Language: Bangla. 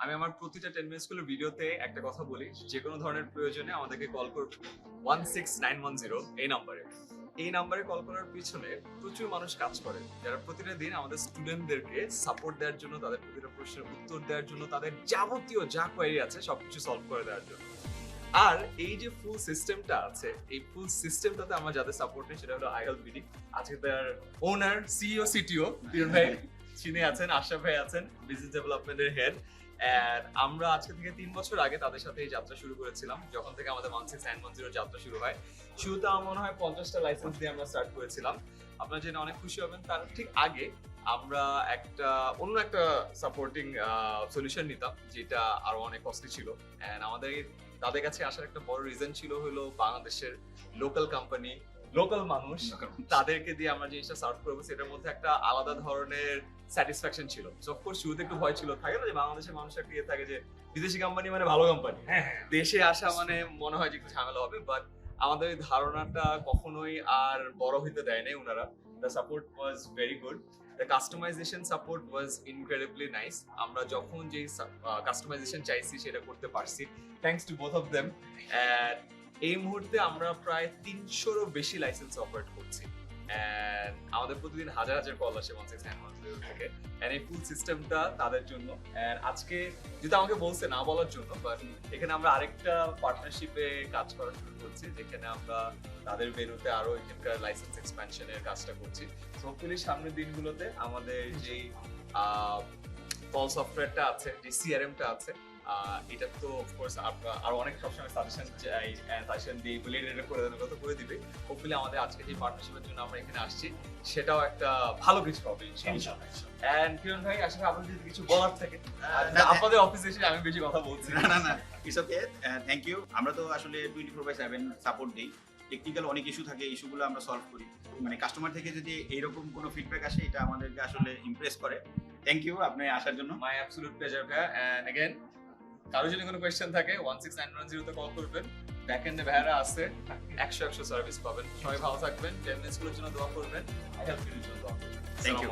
আমি আমার প্রতিটা 10 মিনিট স্কুলের ভিডিওতে একটা কথা বলি, যে কোনো ধরনের প্রয়োজনে আমাদেরকে কল করুন 16910 এই নাম্বারে। এই নাম্বারে কল করার পিছনে প্রচুর মানুষ কাজ করে, যারা প্রতিটা দিন আমাদের স্টুডেন্টদেরকে সাপোর্ট দেওয়ার জন্য, তাদের প্রতিটা প্রশ্নের উত্তর দেওয়ার জন্য, তাদের যাবতীয় যা কোয়েরি আছে সবকিছু সলভ করে দেওয়ার জন্য। আর এই যে ফুল সিস্টেমটা আছে, এই ফুল সিস্টেমটাতে আমরা যাদের সাপোর্ট নেই সেটা হলো আইহেলথ বিডি। আজকে তার ওনার, সিইও, সিটিও কিরণ ভাই চিনে আছেন, আশরাফ ভাই আছেন, বিজনেস ডেভেলপমেন্টের হেড। এন্ড আমরা আজকে থেকে 3 বছর আগে তাদের সাথে এই যাত্রা শুরু করেছিলাম, যখন থেকে আমাদের 16910 যাত্রা শুরু হয়। শুরুতে আমার মনে হয় 50টা লাইসেন্স দিয়ে আমরা স্টার্ট করেছিলাম। আপনারা জেনে অনেক খুশি হবেন, তার ঠিক আগে আমরা অন্য একটা সাপোর্টিং সলিউশন নিতাম, যেটা আরো অনেক কস্টলি ছিল। এন্ড আমাদের তাদের কাছে আসার একটা বড় রিজন ছিল হলো বাংলাদেশের লোকাল কোম্পানি, লোকাল মানুষ, তাদেরকে দিয়ে আমরা জিনিসটা সার্ভ করবো, সেটার মধ্যে একটা আলাদা ধরনের স্যাটিসফ্যাকশন ছিল। সো অফকোর্স শুরুতে একটু ভয় ছিল, থাকে না যে বাংলাদেশের মানুষের একটা ইয়ে থাকে যে বিদেশি কোম্পানি মানে ভালো কোম্পানি, দেশে আসা মানে মনে হয় যে একটু ঝামেলা হবে। বাট আমাদের এই ধারণাটা কখনোই আর বড় হইতে দেয় নাই ওনারা। The support was very good, the customization support was incredibly nice. আমরা যখন যে কাস্টমাইজেশন চাইছি সেটা করতে পারছি, thanks to both of them. এই মুহূর্তে আমরা প্রায় 300-এরও বেশি লাইসেন্স অপারেট করছি। And আমাদের প্রতিদিন হাজার হাজার কল আসে 16910 থেকে। And এই ফুল সিস্টেমটা তাদের জন্য। And আজকে যদি আমাকে বলছে না বলার জন্য, বাট এখানে আমরা আরেকটা পার্টনারশিপে কাজ করা শুরু করছি, যেখানে আমরা তাদের ভেন্যুতে আরো এখানকার লাইসেন্স এক্সপ্যানশনের কাজটা করছি। হোপফুলি সামনের দিনগুলোতে আমাদের যেই কল সফটওয়্যারটা আছে, যে সিআরএমটা আছে, এটা তো অফকোর্স আরো অনেক সবসময় সাজেশন চাই, সাজেশন দিই বলে এটা করে দেওয়ার কথা করে দিবে। হোপফুলি আমাদের আজকে যে পার্টনারশিপের জন্য আমরা এখানে আসছি সেটাও একটা ভালো কিছু হবে ইনশাআল্লাহ। এন্ড কিরণ ভাই, আসলে আপনাদের যদি কিছু বলার থাকে, আপনাদের অফিসে এসে আমি বেশি কথা বলছি না ইটস ওকে, থ্যাংক ইউ। আমরা তো আসলে 24/7 সাপোর্ট দিই। টেকনিক্যাল অনেক ইস্যু থাকে, ইস্যুগুলো আমরা সলভ করি। মানে কাস্টমার থেকে যদি এইরকম কোনো ফিডব্যাক আসে, এটা আমাদেরকে আসলে ইমপ্রেস করে। থ্যাংক ইউ আপনি আসার জন্য। মাই অ্যাবসলিউট প্লেজার ভাইয়া। এন্ড अगेन কারো যদি কোনো কোয়েশ্চেন থাকে 16910 তে কল করবেন। ব্যাকএন্ডে ভাইয়ারা আছে, 100 সার্ভিস পাবেন। সবাই ভালো থাকবেন, 10 মিনিটসগুলোর জন্য দোয়া করবেন, আই হেল্প ইউর জন্য দোয়া করবেন। Thank you.